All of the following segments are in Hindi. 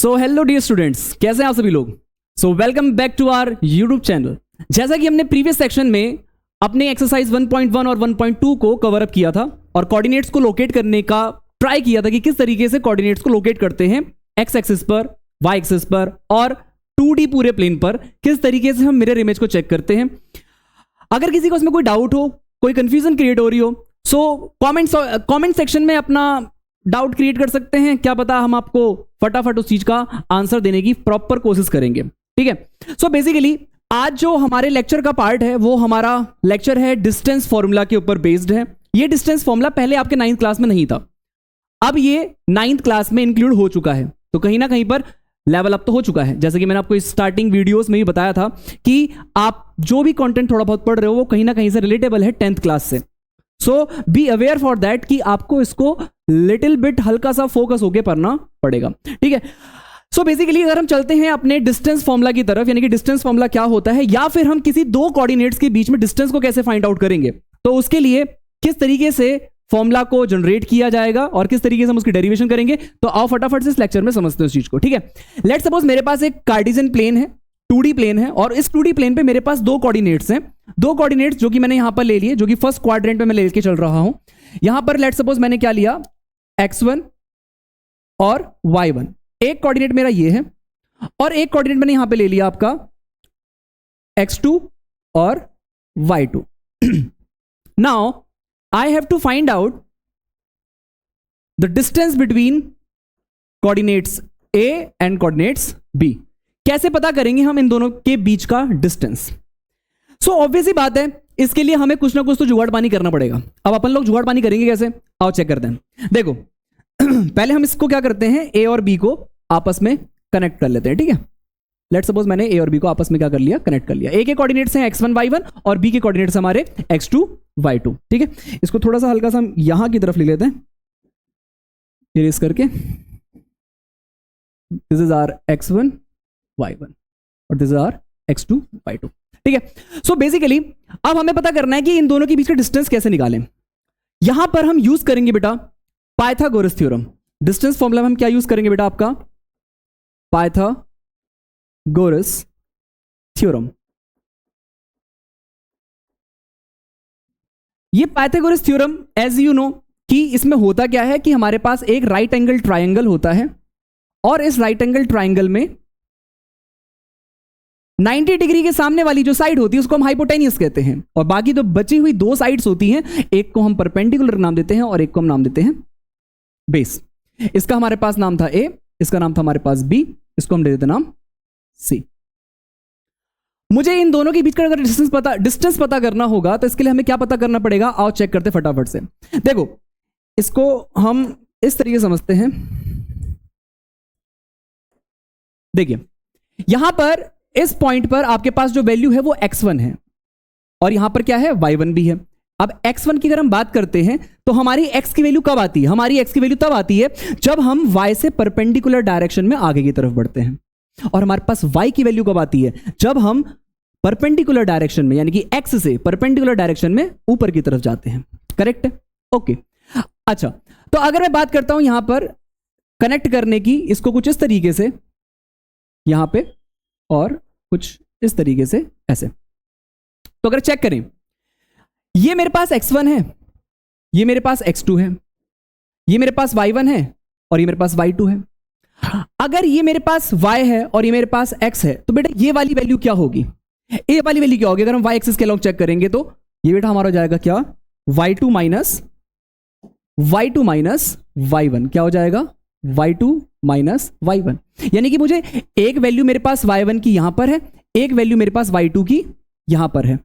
सो हेलो डियर स्टूडेंट्स, कैसे हैं आप सभी लोग। So welcome back to our YouTube channel. जैसा कि हमने प्रीवियस सेक्शन में अपने एक्सरसाइज 1.1 और 1.2 को कवर अप किया था और कोऑर्डिनेट्स को लोकेट करने का ट्राई किया था कि किस तरीके से कोऑर्डिनेट्स को लोकेट करते हैं एक्स एक्सिस पर, वाई एक्सिस पर और 2D पूरे प्लेन पर, किस तरीके से हम मिरर इमेज को चेक करते हैं। अगर किसी को इसमें कोई डाउट हो, कोई कंफ्यूजन क्रिएट हो रही हो, सो कमेंट सेक्शन में अपना डाउट क्रिएट कर सकते हैं। क्या पता हम आपको फटाफट उस चीज का आंसर देने की प्रॉपर कोशिश करेंगे। ठीक है। सो बेसिकली आज जो हमारे लेक्चर का पार्ट है वो हमारा लेक्चर है डिस्टेंस फॉर्मूला के ऊपर बेस्ड है। ये डिस्टेंस फॉर्मूला पहले आपके 9th क्लास में नहीं था, अब ये 9th क्लास में इंक्लूड हो चुका है, तो कहीं ना कहीं पर लेवल अप तो हो चुका है। जैसे कि मैंने आपको स्टार्टिंग वीडियोस में भी बताया था कि आप जो भी कंटेंट थोड़ा बहुत पढ़ रहे हो वो कहीं ना कहीं से रिलेटेबल है 10th क्लास से। सो बी अवेयर फॉर दैट कि आपको इसको लिटिल बिट हल्का सा फोकस होके पढ़ना पड़ेगा। ठीक है। सो बेसिकली अगर हम चलते हैं अपने डिस्टेंस फॉर्मूला की तरफ, यानी कि डिस्टेंस फॉर्मूला क्या होता है या फिर हम किसी दो कोऑर्डिनेट्स के बीच में डिस्टेंस को कैसे फाइंड आउट करेंगे, तो उसके लिए किस तरीके से फॉर्मूला को जनरेट किया जाएगा और किस तरीके से हम उसकी डेरिवेशन करेंगे, तो आओ फटाफट से इस लेक्चर में समझते हैं उस चीज को। ठीक है। लेट्स सपोज मेरे पास एक कार्टेशियन प्लेन है, 2D प्लेन है, और इस 2D प्लेन पे मेरे पास दो कोऑर्डिनेट्स हैं। दो कोऑर्डिनेट्स जो कि मैंने यहां पर ले लिए, जो कि फर्स्ट क्वाड्रेंट पे मैं लेके चल रहा हूं। यहां पर लेट्स सपोज मैंने क्या लिया, x1 और y1। एक कोऑर्डिनेट मेरा ये है और एक कोऑर्डिनेट मैंने यहां पे ले लिया आपका x2 और y2। Now I have to find out the distance between coordinates a and coordinates b। कैसे पता करेंगे हम इन दोनों के बीच का डिस्टेंस? सो ऑब्वियस ही बात है, इसके लिए हमें कुछ ना कुछ तो जुगाड़ पानी करना पड़ेगा। अब अपन लोग जुगाड़ पानी करेंगे कैसे, आओ चेक करते हैं। देखो पहले हम इसको क्या करते हैं, a और b को आपस में कनेक्ट कर लेते हैं। ठीक है। लेट्स सपोज मैंने a और b को आपस में क्या कर लिया, कनेक्ट कर लिया। a के कोऑर्डिनेट्स हैं x1 y1 और b के कोऑर्डिनेट्स हमारे x2 y2। ठीक है। इसको थोड़ा सा हल्का सा हम यहां की तरफ ले लेते हैं, इरेज करके। This is are x1 y1 और this is are x2 y2। ठीक है। सो बेसिकली अब हमें पता करना है कि इन दोनों के बीच का डिस्टेंस कैसे निकालें। यहां पर हम यूज करेंगे बेटा पाइथागोरस थ्योरम। डिस्टेंस फॉर्मूला में हम क्या यूज करेंगे बेटा, आपका पाइथागोरस थ्योरम। ये Pythagoras theorem as you know कि इसमें होता क्या है कि हमारे पास एक राइट एंगल ट्राइंगल होता है और इस राइट एंगल ट्राइंगल में 90 डिग्री के सामने वाली जो साइड होती है उसको हम हाइपोटेनियस कहते हैं, और बाकी तो बची हुई दो साइड्स होती हैं, एक को हम परपेंडिकुलर नाम देते हैं और एक को हम नाम देते हैं बेस। इसका हमारे पास नाम था A, इसका नाम था हमारे पास B, इसको हम दे देते नाम C। मुझे इन दोनों के बीच का अगर डिस्टेंस पता करना होगा तो इसके लिए हमें क्या पता करना पड़ेगा, आओ चेक करते फटाफट से। देखो इसको हम इस तरीके से समझते हैं। देखिए यहां पर इस पॉइंट पर आपके पास जो वैल्यू है वो x1 है और यहां पर क्या है, y1 भी है। अब x1 की अगर हम बात करते हैं तो हमारी x की वैल्यू कब आती है, हमारी x की वैल्यू तब आती है जब हम y से परपेंडिकुलर डायरेक्शन में आगे की तरफ बढ़ते हैं, और हमारे पास y की वैल्यू कब आती है, जब हम परपेंडिकुलर डायरेक्शन में यानी कि x से परपेंडिकुलर डायरेक्शन में ऊपर की तरफ जाते हैं। करेक्ट है। ओके। अच्छा, तो अगर मैं बात करता हूं यहां पर कनेक्ट करने की, इसको कुछ इस तरीके से यहां पे और कुछ इस तरीके से ऐसे, तो अगर चेक करें ये मेरे पास x1 है, ये मेरे पास x2 है, ये मेरे पास y1 है और ये मेरे पास y2 है। अगर ये मेरे पास y है और ये मेरे पास x है तो बेटा ये वाली वैल्यू क्या होगी, ये वाली वैल्यू क्या होगी, अगर हम y एक्सिस के अलॉन्ग चेक करेंगे तो ये बेटा हमारा हो जाएगा क्या, y2 माइनस y1। क्या हो जाएगा, y2 माइनस y1। यानी कि मुझे एक वैल्यू मेरे पास y1 की यहां पर है, एक वैल्यू मेरे पास y2 की यहां पर है।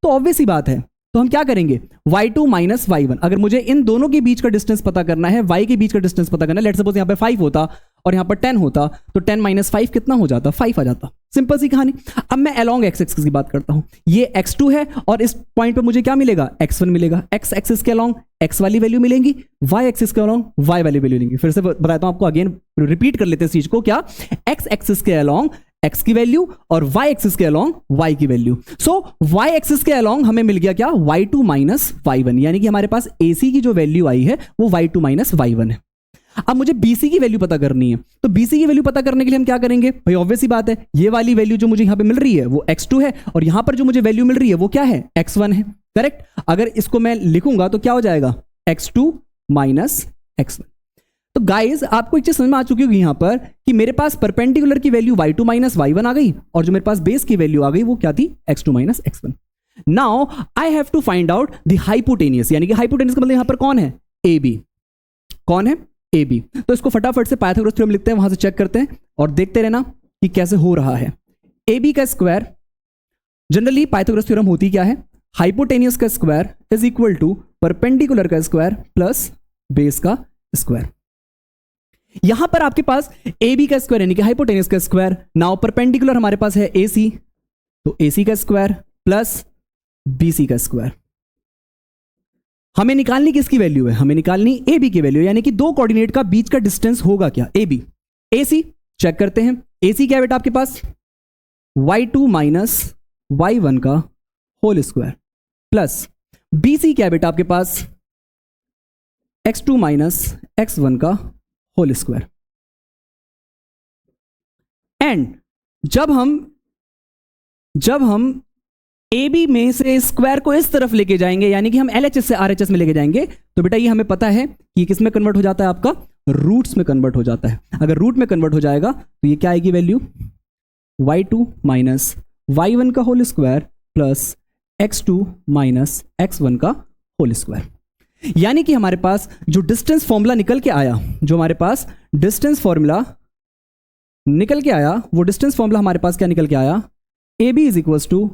तो ऑब्वियस ही बात है, तो हम क्या करेंगे, y2 माइनस y1। अगर मुझे इन दोनों के बीच का डिस्टेंस पता करना है, y के बीच का डिस्टेंस पता करना है, लेट्स सपोज यहां पे 5 होता और यहां पर 10 होता, तो 10 माइनस 5 कितना हो जाता, 5 आ जाता। सिंपल सी कहानी। अब मैं अलोंग x एक्सिस की बात करता हूं, ये x2 है और इस पॉइंट पे मुझे क्या मिलेगा, x1 मिलेगा। x एक्सिस के अलोंग x वाली वैल्यू मिलेंगी, y एक्सिस के अलोंग y वाली वैल्यू मिलेंगी। फिर से बताता हूं आपको, अगेन रिपीट कर लेते हैं इस चीज को, क्या, x एक्सिस के अलोंग x की वैल्यू और y एक्सिस के अलोंग y की वैल्यू। सो y एक्सिस के अलोंग हमें मिल गया क्या, y2 माइनस y1, यानी कि हमारे पास AC की जो वैल्यू आई है वो y2 माइनस y1 है। अब मुझे BC की वैल्यू पता करनी है, तो BC की वैल्यू पता करने के लिए हम क्या करेंगे भाई, ऑब्वियस सी बात है, ये वाली वैल्यू जो मुझे यहां पे मिल रही है वो x2 है, और यहां पर जो मुझे वैल्यू मिल रही है वो क्या है, x1 है। करेक्ट। अगर इसको मैं लिखूंगा तो क्या हो जाएगा, x2 माइनस x1। तो गाइस आपको एक चीज समझ में आ चुकी होगी यहां पर कि मेरे पास परपेंडिकुलर की वैल्यू y2 माइनस y1 आ गई, और जो मेरे पास बेस की वैल्यू आ गई वो क्या थी, x2 minus x1। Now I have to find out the hypotenuse, यानी कि हाइपोटेनियस का मतलब यहां पर कौन है, AB। कौन है, AB। तो इसको फटाफट से पाइथागोरस थ्योरम लिखते हैं, वहां से चेक करते हैं और देखते रहना कि कैसे हो रहा है। AB का स्क्वायर, जनरली पाइथागोरस थ्योरम होती क्या है, हाइपोटेनियस का square is equal to perpendicular का स्क्वायर प्लस बेस का स्क्वायर। यहां पर आपके पास AB का स्क्वायर यानी कि हाइपोटेनियस का स्क्वायर, नाउ परपेंडिकुलर हमारे पास है AC, तो AC का स्क्वायर प्लस BC का स्क्वायर। हमें निकालनी किसकी वैल्यू है, हमें निकालनी AB की वैल्यू, यानी कि दो कोऑर्डिनेट का बीच का डिस्टेंस होगा क्या, AB। AC चेक करते हैं, AC क्या है बेटा आपके पास, y2 माइनस y1 का होल स्क्वायर प्लस BC क्या है बेटा आपके पास, x2 माइनस x1 का होल स्क्वायर। एंड जब हम AB में से स्क्वायर को इस तरफ लेके जाएंगे, यानी कि हम LHS से RHS में लेके जाएंगे, तो बेटा ये हमें पता है कि किस में कन्वर्ट हो जाता है, आपका रूट्स में कन्वर्ट हो जाता है। अगर रूट में कन्वर्ट हो जाएगा तो ये क्या आएगी वैल्यू, y2 माइनस y1 का whole square plus x2 minus x1 का होल स्क्वायर। यानी कि हमारे पास जो डिस्टेंस फॉर्मूला निकल के आया, जो हमारे पास डिस्टेंस फॉर्मूला निकल के आया, वो डिस्टेंस फॉर्मूला हमारे पास क्या निकल के आया, AB is equals to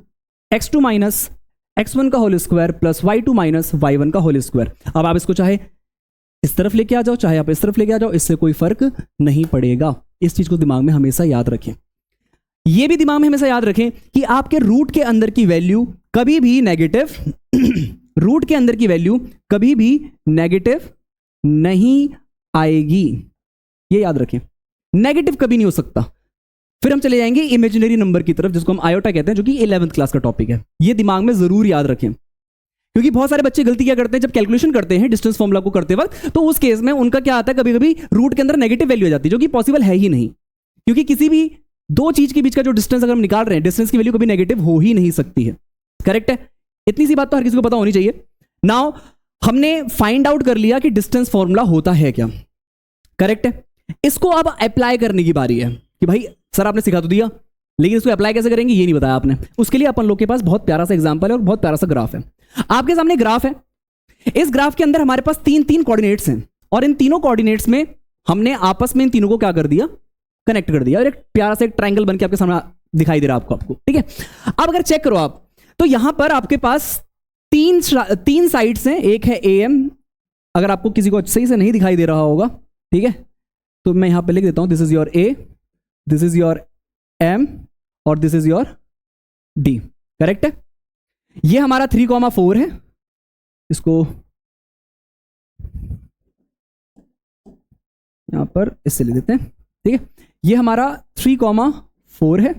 x2 minus x1 का whole square plus y2 minus y1 का होल स्क्वायर। अब आप इसको चाहे इस तरफ लेके आ जाओ, चाहे आप इस तरफ लेके आ जाओ, इससे कोई फर्क नहीं पड़ेगा। इस चीज को दिमाग में हमेशा याद रखें। यह भी दिमाग में हमेशा याद रखें कि आपके रूट के अंदर की वैल्यू कभी भी नेगेटिव रूट के अंदर की वैल्यू कभी भी नेगेटिव नहीं आएगी, ये याद रखें, नेगेटिव कभी नहीं हो सकता। फिर हम चले जाएंगे इमेजिनरी नंबर की तरफ, जिसको हम आयोटा कहते हैं, जो कि 11th क्लास का टॉपिक है। ये दिमाग में जरूर याद रखें, क्योंकि बहुत सारे बच्चे गलती क्या करते हैं, जब कैलकुलेशन करते हैं डिस्टेंस फॉर्मूला को करते वक्त, तो उस केस में उनका क्या आता है, कभी कभी रूट के अंदर नेगेटिव वैल्यू आ जाती है, जो कि पॉसिबल है ही नहीं। क्योंकि किसी भी दो चीज के बीच का जो डिस्टेंस अगर हम निकाल रहे हैं, डिस्टेंस की वैल्यू कभी नेगेटिव हो ही नहीं सकती है। करेक्ट है, इतनी सी बात तो हर किसी को पता होनी चाहिए। नाउ हमने फाइंड आउट कर लिया कि डिस्टेंस फॉर्मूला होता है क्या। करेक्ट है, इसको अब अप्लाई करने की बारी है कि भाई सर आपने सिखा तो दिया, लेकिन इसको अप्लाई कैसे करेंगे ये नहीं बताया आपने। उसके लिए अपन लोग के पास बहुत प्यारा सा एग्जांपल है और बहुत प्यारा सा ग्राफ है। आपके सामने ग्राफ है, इस ग्राफ के अंदर हमारे पास तीन तीन कोऑर्डिनेट्स हैं, और इन तीनों कोऑर्डिनेट्स में हमने आपस में इन तीनों को क्या कर दिया, कनेक्ट कर दिया, और एक प्यारा सा एक ट्रायंगल बन के आपके सामने दिखाई दे रहा है आपको। ठीक है, अब अगर चेक करो आप, तो यहां पर आपके पास तीन साइड्स हैं, एक है AM, अगर आपको किसी को सही से नहीं दिखाई दे रहा होगा, ठीक है, तो मैं यहां पे लिख देता हूं, this is your A, this is your M, और this is your D। Correct है, ये हमारा 3,4 है, इसको यहां पर इससे ले देते हैं। ठीक है, ये हमारा 3,4 है,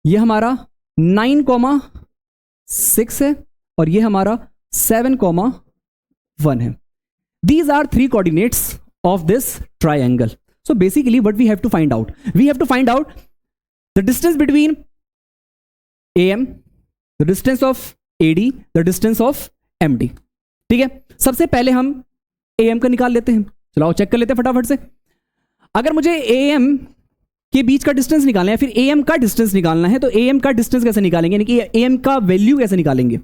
ये हमारा 9,6 है, और ये हमारा 7,1 है। These are three coordinates of this triangle. So basically what we have to find out? We have to find out the distance between AM, the distance of AD, the distance of MD. ठीक है, सबसे पहले हम AM का निकाल लेते हैं। चलो चेक कर लेते हैं फटाफट से। अगर मुझे AM के बीच का डिस्टेंस निकालना है, फिर AM का डिस्टेंस निकालना है, तो AM का डिस्टेंस कैसे निकालेंगे, यानी कि AM का वैल्यू कैसे निकालेंगे।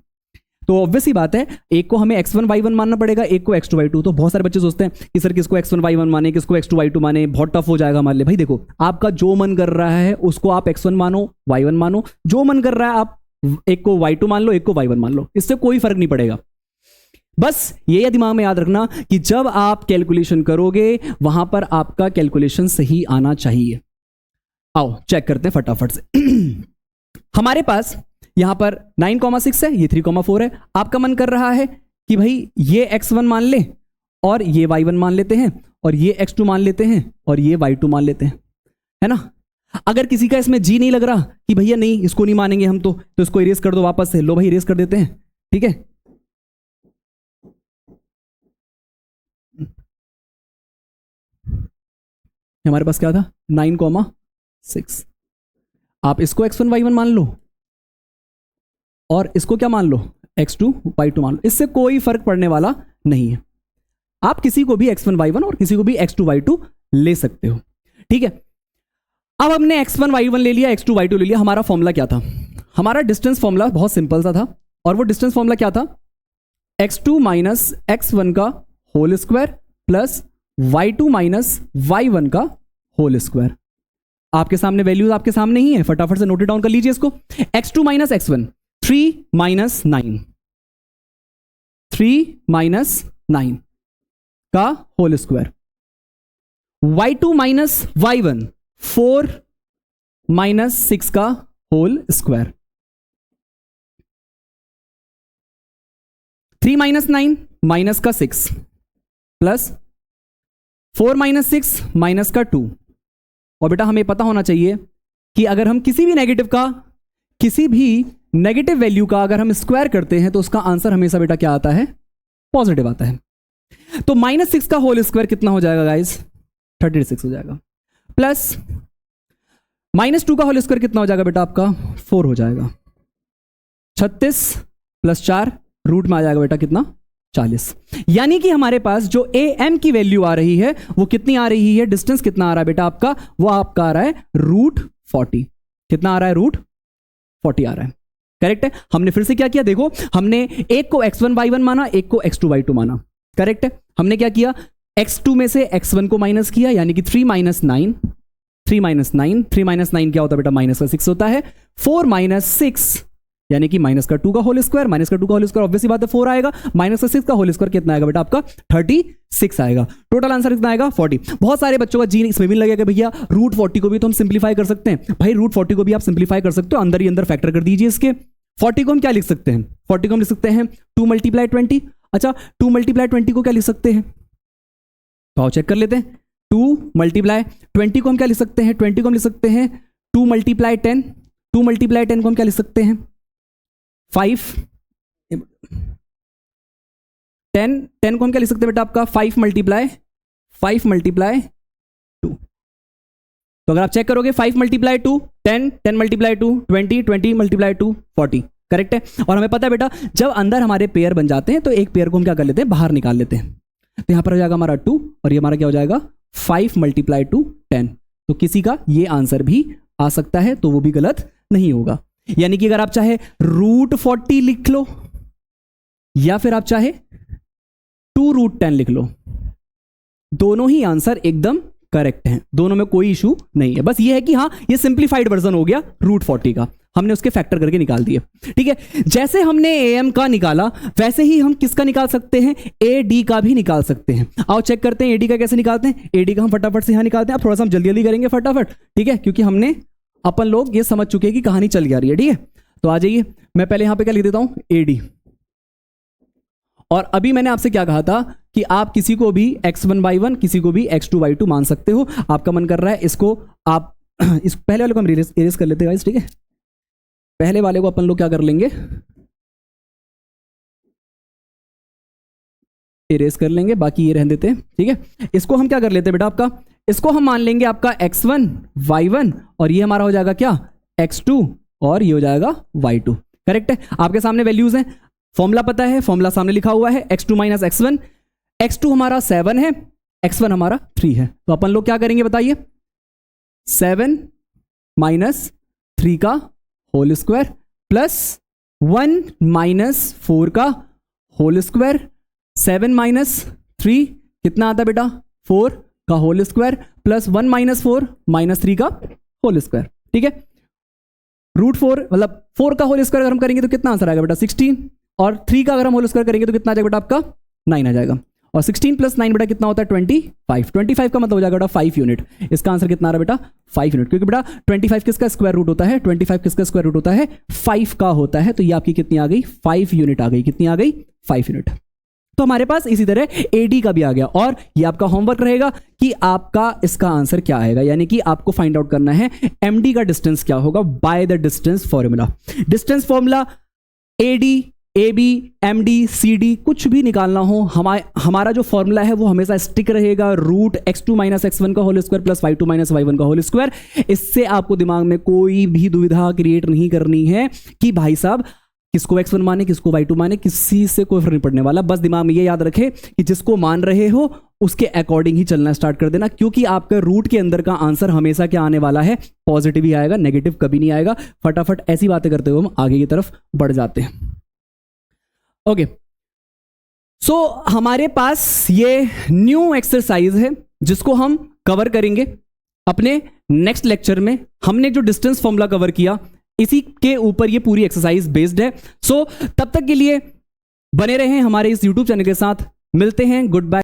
तो ऑब्वियस ही बात है, एक को हमें x1 y1 मानना पड़ेगा, एक को x2 y2। तो बहुत सारे बच्चे सोचते हैं कि सर किसको x1 y1 माने, किसको x2 y2 माने, बहुत टफ हो जाएगा हमारे लिए। भाई देखो, आपका जो मन कर रहा है उसको आप x1 मानो, y1 मानो, जो मन कर रहा है आप एक को y2 मान लो, एक को y1 मान लो, इससे कोई फर्क नहीं पड़ेगा। बस ये दिमाग में याद रखना कि जब आप कैलकुलेशन करोगे वहां पर आपका कैलकुलेशन सही आना चाहिए। आओ चेक करते हैं फटाफट से। हमारे पास यहां पर 9,6 है, ये 3,4 है। आपका मन कर रहा है कि भाई ये x1 मान ले, और ये y1 मान लेते हैं, और ये x2 मान लेते हैं, और ये y2 मान लेते हैं, है ना। अगर किसी का इसमें जी नहीं लग रहा कि भैया नहीं इसको नहीं मानेंगे हम, तो इसको इरेज कर दो वापस से। लो भाई इरेज कर देते हैं। ठीक है, हमारे पास क्या था 9,6। आप इसको x1 y1 मान लो और इसको क्या मान लो x2 y2 मान लो, इससे कोई फर्क पड़ने वाला नहीं है। आप किसी को भी x1 y1 और किसी को भी x2 y2 ले सकते हो, ठीक है। अब हमने x1 y1 ले लिया, x2 y2 ले लिया, हमारा फॉर्मूला क्या था? हमारा डिस्टेंस फॉर्मूला बहुत सिंपल सा था, और वो डिस्टेंस फॉर्मूला क्या था? x2 माइनस x1 का whole square plus y2 minus y1 का होल स्क्वायर। आपके सामने वैल्यूज आपके सामने ही है, फटाफट से नोट डाउन कर लीजिए इसको। x2 minus x1 3 minus 9, 3 minus 9 का whole square, y2 minus y1 4 minus 6 का होल स्क्वायर, 3 माइनस 9 माइनस का 6 प्लस 4 माइनस 6 माइनस का 2। और बेटा हमें पता होना चाहिए कि अगर हम किसी भी नेगेटिव वैल्यू का अगर हम स्क्वायर करते हैं तो उसका आंसर हमेशा बेटा क्या आता है? पॉजिटिव आता है। तो माइनस 6 का होल स्क्वायर कितना हो जाएगा गाइस? 36 हो जाएगा, प्लस माइनस 2 का होल स्क्वायर कितना हो जाएगा बेटा? आपका 4 हो जाएगा। 36 प्लस 4 रूट में आ जाएगा बेटा कितना? 40। यानी कि हमारे पास जो am की वैल्यू आ रही है वो कितनी आ रही है? डिस्टेंस कितना आ रहा है बेटा आपका? वो आपका आ रहा है √40। कितना आ रहा है? √40 आ रहा है। करेक्ट है। हमने फिर से क्या किया? देखो, हमने एक को x1 y1 माना, एक को x2 y2 माना। करेक्ट है। हमने क्या किया? x2 में से x1 को माइनस किया, यानी कि 3 माइनस 9, 3 माइनस 9, 3 माइनस 9 क्या होता है बेटा? माइनस का 6 होता है। 4 माइनस 6 यानी कि माइनस का 2 का होल स्क्वायर, माइनस का 2 का होल स्क्वायर ऑब्वियसली बात है 4 आएगा, माइनस का 6 का होल स्क्वायर कितना आएगा बेटा आपका? 36 आएगा। टोटल आंसर कितना आएगा? 40। बहुत सारे बच्चों का जी इसमें भी लगेगा भैया √40 को भी तो हम सिंप्लीफाई कर सकते हैं। भाई √40 को भी आप सिंप्लीफाई कर सकते हो, अंदर ही अंदर फैक्टर कर दीजिए इसके। 40 को हम क्या लिख सकते हैं? 40 को हम लिख सकते हैं 2 मल्टीप्लाई 20। अच्छा, 2 मल्टीप्लाई 20 को क्या लिख सकते हैं? तो आओ चेक कर लेते हैं। 2 मल्टीप्लाई 20 को हम क्या लिख सकते हैं? 20 को हम लिख सकते हैं 2 मल्टीप्लाई 10। 2 मल्टीप्लाई 10 को हम क्या लिख सकते हैं? 5। 10 को हम क्या लिख सकते हैं बेटा आपका? 5 मल्टीप्लाई 2। तो अगर आप चेक करोगे 5 मल्टीप्लाई 2 10, 10 मल्टीप्लाई 2 20, 20 मल्टीप्लाई 2 40। करेक्ट है। और हमें पता है बेटा जब अंदर हमारे पेयर बन जाते हैं तो एक पेयर को हम क्या कर लेते हैं? बाहर निकाल लेते हैं। तो यहां पर हो जाएगा हमारा 2 और ये हमारा क्या हो जाएगा? 5 मल्टीप्लाई 2 10। तो किसी का ये आंसर भी आ सकता है, तो वो भी गलत नहीं होगा। यानी कि अगर आप चाहे √40 लिख लो या फिर आप चाहे 2√10 लिख लो, दोनों ही आंसर एकदम करेक्ट हैं, दोनों में कोई इशू नहीं है। बस ये है कि हाँ, ये सिंप्लीफाइड वर्जन हो गया √40 का, हमने उसके फैक्टर करके निकाल दिए। ठीक है। जैसे हमने am का निकाला वैसे ही हम किसका निकाल सकते हैं? AD का भी निकाल सकते हैं। आओ चेक करते हैं AD का कैसे निकालते हैं। AD का हम फटाफट से यहां निकालते हैं। अब थोड़ा सा हम जल्दी जल्दी करेंगे फटाफट, ठीक है, क्योंकि हमने अपन लोग ये समझ चुके हैं कि कहानी चल जा रही है। ठीक है, तो आ जाइए, मैं पहले यहां पे क्या लिख देता हूं? AD। और अभी मैंने आपसे क्या कहा था कि आप किसी को भी x1 y1 किसी को भी x2 y2 मान सकते हो। आपका मन कर रहा है इसको आप इस पहले वाले को हम इरेज कर लेते हैं गाइस। ठीक है, पहले वाले को अपन लोग क्या कर लेंगे? इरेज कर लेंगे, बाकी ये रहने देते हैं। ठीक है, इसको हम क्या कर लेते हैं बेटा आपका? इसको हम मान लेंगे आपका x1 y1 और ये हमारा हो जाएगा क्या? x2 और ये हो जाएगा y2। करेक्ट है। आपके सामने वैल्यूज हैं, फॉर्मूला पता है, फॉर्मूला सामने लिखा हुआ है x2 माइनस x1। x2 हमारा 7 है, x1 हमारा 3 है। तो अपन लोग क्या करेंगे बताइए? 7 माइनस 3 का होल स्क्वायर प्लस 1 माइनस 4 का होल स्क्वायर। 7 माइनस 3 कितना आता है बेटा? 4 का whole square plus 1 minus 4 minus 3 का होल स्क्वायर। ठीक है, √4 मतलब 4 का होल स्क्वायर अगर हम करेंगे तो कितना आंसर आएगा बेटा? 16। और 3 का अगर हम होल स्क्वायर करेंगे तो कितना आ जाएगा बेटा आपका? 9 आ जाएगा। और 16 प्लस 9 बेटा कितना होता है? 25। 25 का मतलब हो जाएगा बेटा 5 यूनिट। इसका आंसर कितना आ रहा है बेटा? 5 यूनिट। क्योंकि बेटा 25 किसका स्क्वायर रूट होता है? 25 किसका स्क्वायर रूट होता है? 5 का होता है। तो ये आपकी कितनी आ गई? 5 यूनिट आ गई। कितनी आ गई? 5 यूनिट। तो हमारे पास इसी तरह AD का भी आ गया। और ये आपका होमवर्क रहेगा कि आपका इसका आंसर क्या आएगा, यानी कि आपको फाइंड आउट करना है MD का डिस्टेंस क्या होगा by the distance formula. Distance formula AD A B M D C D कुछ भी निकालना हो, हमारा जो फॉर्मूला है वो हमेशा स्टिक रहेगा, रूट x2 माइनस x1 का whole square plus y2 minus y1 का होल स्क्वायर। इससे आपको दिमाग में कोई भी दुविधा क्रिएट नहीं करनी है कि भाई साहब किसको x1 माने किसको y2 माने, किसी से कोई फर्क नहीं पड़ने वाला। बस दिमाग में ये याद रखे कि जिसको मान रहे हो उसके अकॉर्डिंग ही चलना स्टार्ट कर देना, क्योंकि आपका रूट के अंदर का आंसर हमेशा क्या आने वाला है, पॉजिटिव ही आएगा, नेगेटिव कभी नहीं आएगा। फटाफट ऐसी बातें करते हुए हम आगे की तरफ बढ़ जाते हैं। ओके, सो हमारे पास ये न्यू एक्सरसाइज है जिसको हम कवर करेंगे अपने नेक्स्ट लेक्चर में। हमने जो डिस्टेंस फॉर्मूला कवर किया इसी के ऊपर ये पूरी एक्सरसाइज बेस्ड है। सो तब तक के लिए बने रहें हमारे इस YouTube चैनल के साथ। मिलते हैं, गुड बाय।